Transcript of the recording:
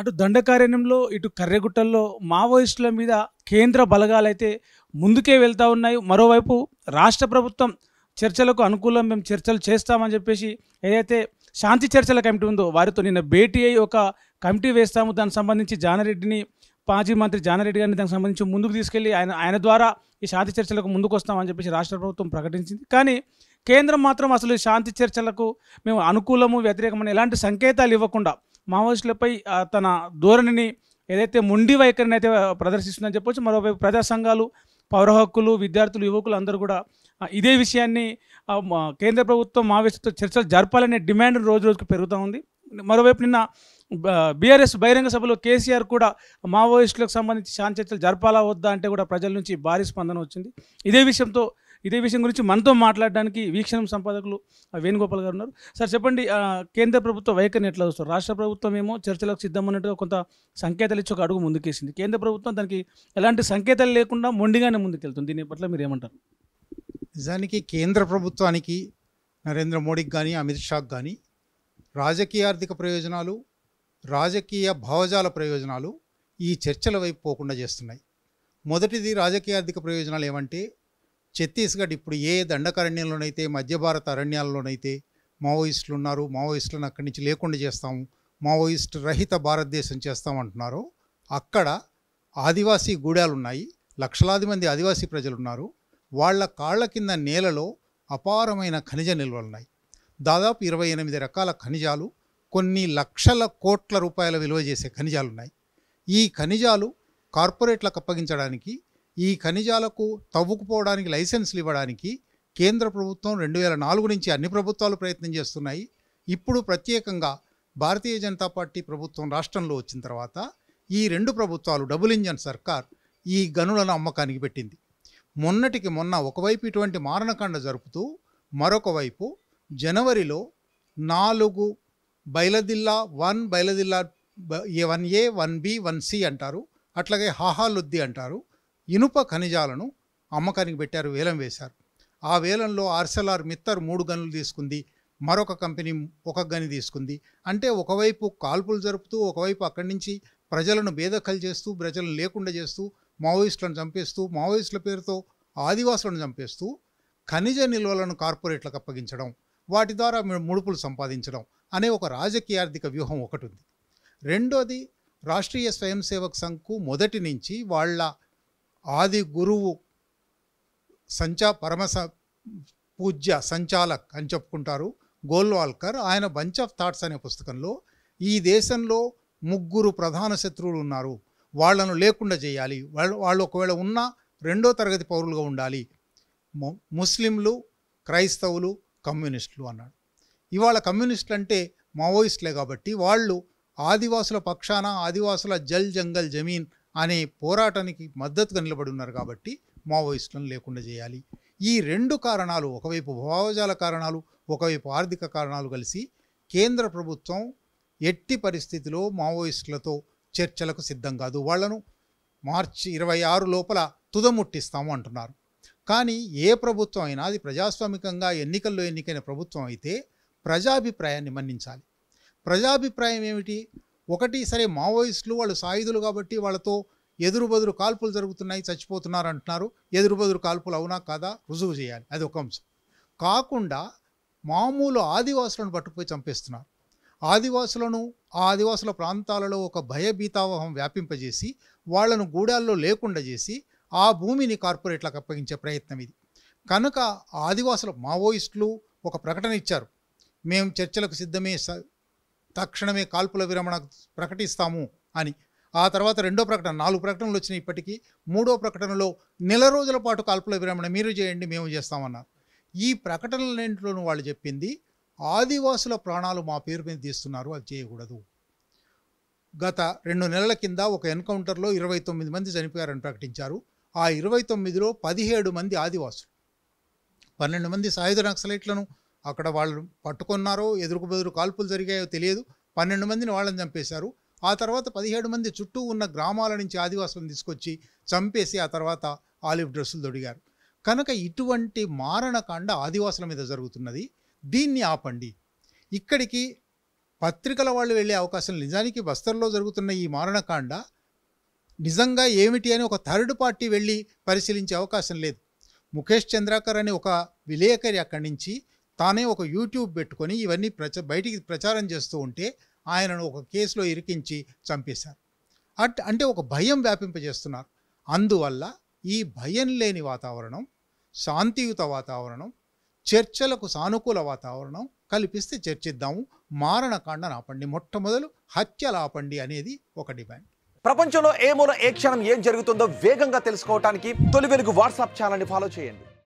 అటు దండకారణ్యంలో, ఇటు కర్రెగుట్టల్లో మావోయిస్టుల మీద కేంద్ర బలగాలైతే ముందుకే వెళ్తా ఉన్నాయి. మరోవైపు రాష్ట్ర ప్రభుత్వం చర్చలకు అనుకూలం మేము చర్చలు చేస్తామని చెప్పేసి ఏదైతే శాంతి చర్చల కమిటీ ఉందో వారితో నిన్న భేటీ అయ్యి ఒక కమిటీ వేస్తాము. దానికి సంబంధించి జానారెడ్డిని మాజీ మంత్రి జానారెడ్డి గారిని దానికి సంబంధించి ముందుకు తీసుకెళ్ళి ఆయన ద్వారా ఈ శాంతి చర్చలకు ముందుకు వస్తామని చెప్పేసి రాష్ట్ర ప్రభుత్వం ప్రకటించింది. కానీ కేంద్రం మాత్రం అసలు ఈ శాంతి చర్చలకు మేము అనుకూలము వ్యతిరేకమని ఎలాంటి సంకేతాలు ఇవ్వకుండా మావోయిస్టులపై తన ధోరణిని ఏదైతే మొండి వైఖరిని అయితే ప్రదర్శిస్తుందని చెప్పొచ్చు. మరోవైపు ప్రజా సంఘాలు, పౌర హక్కులు, విద్యార్థులు, యువకులు అందరూ కూడా ఇదే విషయాన్ని కేంద్ర ప్రభుత్వం మావోయిస్టుతో చర్చలు జరపాలనే డిమాండ్ రోజు రోజుకు పెరుగుతూ ఉంది. మరోవైపు నిన్న బీఆర్ఎస్ బహిరంగ సభలో కేసీఆర్ కూడా మావోయిస్టులకు సంబంధించి శాంతి చర్చలు జరపాలా వద్దా అంటే కూడా ప్రజల నుంచి భారీ స్పందన వచ్చింది. ఇదే విషయం గురించి మనతో మాట్లాడడానికి వీక్షణం సంపాదకులు వేణుగోపాల్ గారు ఉన్నారు. సార్ చెప్పండి, కేంద్ర ప్రభుత్వ వైఖరిని ఎట్లా చూస్తారు? రాష్ట్ర ప్రభుత్వం ఏమో చర్చలకు సిద్ధమన్నట్టుగా కొంత సంకేతాలు ఇచ్చి ఒక అడుగు ముందుకేసింది. కేంద్ర ప్రభుత్వం దానికి ఎలాంటి సంకేతాలు లేకుండా మొండిగానే ముందుకెళ్తుంది. దీని పట్ల మీరు ఏమంటారు? నిజానికి కేంద్ర ప్రభుత్వానికి, నరేంద్ర మోడీకి కానీ, అమిత్ షాకి కానీ రాజకీయ ఆర్థిక ప్రయోజనాలు, రాజకీయ భావజాల ప్రయోజనాలు ఈ చర్చల వైపు పోకుండా చేస్తున్నాయి. మొదటిది రాజకీయ ఆర్థిక ప్రయోజనాలు ఏమంటే, ఛత్తీస్గఢ్ ఇప్పుడు ఏ దండకారణ్యంలోనైతే, మధ్య భారత అరణ్యాల్లోనైతే మావోయిస్టులు ఉన్నారు, మావోయిస్టులను అక్కడి నుంచి లేకుండా చేస్తాము, మావోయిస్ట్ రహిత భారతదేశం చేస్తామంటున్నారో అక్కడ ఆదివాసీ గూడాలు ఉన్నాయి, లక్షలాది మంది ఆదివాసీ ప్రజలు ఉన్నారు. వాళ్ళ కాళ్ళ కింద నేలలో అపారమైన ఖనిజ నిల్వలున్నాయి. దాదాపు 28 రకాల ఖనిజాలు, కొన్ని లక్షల కోట్ల రూపాయల విలువ చేసే ఖనిజాలు ఉన్నాయి. ఈ ఖనిజాలు కార్పొరేట్లకు అప్పగించడానికి, ఈ ఖనిజాలకు తవ్వుకుపోవడానికి లైసెన్సులు ఇవ్వడానికి కేంద్ర ప్రభుత్వం 2004 నుంచి అన్ని ప్రభుత్వాలు ప్రయత్నం చేస్తున్నాయి. ఇప్పుడు ప్రత్యేకంగా భారతీయ జనతా పార్టీ ప్రభుత్వం రాష్ట్రంలో వచ్చిన తర్వాత ఈ 2 ప్రభుత్వాలు, డబుల్ ఇంజన్ సర్కార్, ఈ గనులను అమ్మకానికి పెట్టింది. మొన్నటికి మొన్న ఒకవైపు ఇటువంటి మారణకాండ జరుపుతూ మరొక వైపు జనవరిలో 4 Bailadila 1, Bailadila 1A, 1B, 1C అంటారు, అట్లాగే హాహాలుద్ది అంటారు, ఇనుప ఖనిజాలను అమ్మకానికి పెట్టారు, వేలం వేశారు. ఆ వేలంలో ఆర్సెలార్ మిత్తర్ 3 గనులు తీసుకుంది, మరొక కంపెనీ 1 గని తీసుకుంది. అంటే ఒకవైపు కాల్పులు జరుపుతూ, ఒకవైపు అక్కడి నుంచి ప్రజలను బేదఖలు చేస్తూ, ప్రజలను లేకుండా చేస్తూ, మావోయిస్టులను చంపేస్తూ, మావోయిస్టుల పేరుతో ఆదివాసులను చంపేస్తూ, ఖనిజ నిల్వలను కార్పొరేట్లకు అప్పగించడం, వాటి ద్వారా ముడుపులు సంపాదించడం అనే ఒక రాజకీయ ఆర్థిక వ్యూహం ఒకటి ఉంది. రెండోది, రాష్ట్రీయ స్వయం సేవక్ సంఘ్కు మొదటి నుంచి వాళ్ళ ఆది గురువు పరమ పూజ్య సంచాలక్ అని చెప్పుకుంటారు గోల్వాల్కర్. ఆయన బంచ్ ఆఫ్ థాట్స్ అనే పుస్తకంలో ఈ దేశంలో 3 ప్రధాన శత్రువులు ఉన్నారు, వాళ్లను లేకుండా చేయాలి, వాళ్ళు ఒకవేళ ఉన్నా 2వ తరగతి పౌరులుగా ఉండాలి, ముస్లింలు, క్రైస్తవులు, కమ్యూనిస్టులు అన్నాడు. ఇవాళ కమ్యూనిస్టులు అంటే మావోయిస్టులే కాబట్టి వాళ్ళు ఆదివాసుల పక్షాన, ఆదివాసుల జల్ జంగల్ జమీన్ అనే పోరాటానికి మద్దతుగా నిలబడి ఉన్నారు కాబట్టి మావోయిస్టులను లేకుండా చేయాలి. ఈ 2 కారణాలు, ఒకవైపు భావజాల కారణాలు, ఒకవైపు ఆర్థిక కారణాలు కలిసి కేంద్ర ప్రభుత్వం ఎట్టి పరిస్థితిలో మావోయిస్టులతో చర్చలకు సిద్ధం కాదు, వాళ్లను మార్చి 26 లోపల తుదముట్టిస్తాము అంటున్నారు. కానీ ఏ ప్రభుత్వం అయినా, అది ప్రజాస్వామికంగా ఎన్నికల్లో ఎన్నికైన ప్రభుత్వం అయితే ప్రజాభిప్రాయాన్ని మన్నించాలి. ప్రజాభిప్రాయం ఏమిటి? ఒకటి, సరే మావోయిస్టులు వాళ్ళు సాయుధులు కాబట్టి వాళ్ళతో ఎదురుబెదురు కాల్పులు జరుగుతున్నాయి, చచ్చిపోతున్నారు అంటున్నారు, ఎదురుబెదురు కాల్పులు అవునా కాదా రుజువు చేయాలి, అది ఒక అంశం. కాకుండా మామూలు ఆదివాసులను పట్టుకుపోయి చంపేస్తున్నారు. ఆదివాసులను, ఆ ఆదివాసుల ప్రాంతాలలో ఒక భయభీతావహం వ్యాపింపజేసి వాళ్లను గూడాల్లో లేకుండా చేసి ఆ భూమిని కార్పొరేట్లకు అప్పగించే ప్రయత్నం ఇది. కనుక ఆదివాసుల మావోయిస్టులు ఒక ప్రకటన ఇచ్చారు, మేము చర్చలకు సిద్ధమే, తక్షణమే కాల్పుల విరమణ ప్రకటిస్తాము అని. ఆ తర్వాత 2వ ప్రకటన, 4 ప్రకటనలు వచ్చినాయి ఇప్పటికీ. 3వ ప్రకటనలో నెల రోజుల పాటు కాల్పుల విరమణ మీరు చేయండి, మేము చేస్తామన్నారు. ఈ ప్రకటనలన్నింటిలోనూ వాళ్ళు చెప్పింది ఆదివాసుల ప్రాణాలు మా పేరు మీద తీస్తున్నారు, అది చేయకూడదు. గత 2 నెలల కింద ఒక ఎన్కౌంటర్లో 29 మంది చనిపోయారని ప్రకటించారు. ఆ 29లో 17 మంది ఆదివాసులు. 12 మంది సాయుధ నక్సలైట్లను అక్కడ వాళ్ళు పట్టుకున్నారో, ఎదురుకు కాల్పులు జరిగాయో తెలియదు, 12 మందిని వాళ్ళని చంపేశారు. ఆ తర్వాత 17 మంది చుట్టూ ఉన్న గ్రామాల నుంచి ఆదివాసులను తీసుకొచ్చి చంపేసి ఆ తర్వాత ఆలివ్ డ్రెస్సులు తొడిగారు. కనుక ఇటువంటి మారణకాండ ఆదివాసుల మీద జరుగుతున్నది, దీన్ని ఆపండి. ఇక్కడికి పత్రికల వాళ్ళు వెళ్ళే అవకాశం లేదు. నిజానికి బస్తర్లో జరుగుతున్న ఈ మారణకాండ నిజంగా ఏమిటి అని ఒక థర్డ్ పార్టీ వెళ్ళి పరిశీలించే అవకాశం లేదు. ముఖేష్ చంద్రాకర్ అనే ఒక విలేకరి అక్కడి నుంచి తానే ఒక యూట్యూబ్ పెట్టుకొని ఇవన్నీ బయటికి ప్రచారం చేస్తూ ఉంటే ఆయనను ఒక కేసులో ఇరికించి చంపేశారు. అంటే ఒక భయం వ్యాపింపజేస్తున్నారు. అందువల్ల ఈ భయం లేని వాతావరణం, శాంతియుత వాతావరణం, చర్చలకు సానుకూల వాతావరణం కల్పిస్తే చర్చిద్దాము. మారణకాండను ఆపండి, మొట్టమొదలు హత్యలు ఆపండి అనేది ఒక డిమాండ్. ప్రపంచంలో ఏ మూల ఏ క్షణం ఏం జరుగుతుందో వేగంగా తెలుసుకోవడానికి తొలి వెలుగు వాట్సాప్ ఛానల్ని ఫాలో చేయండి.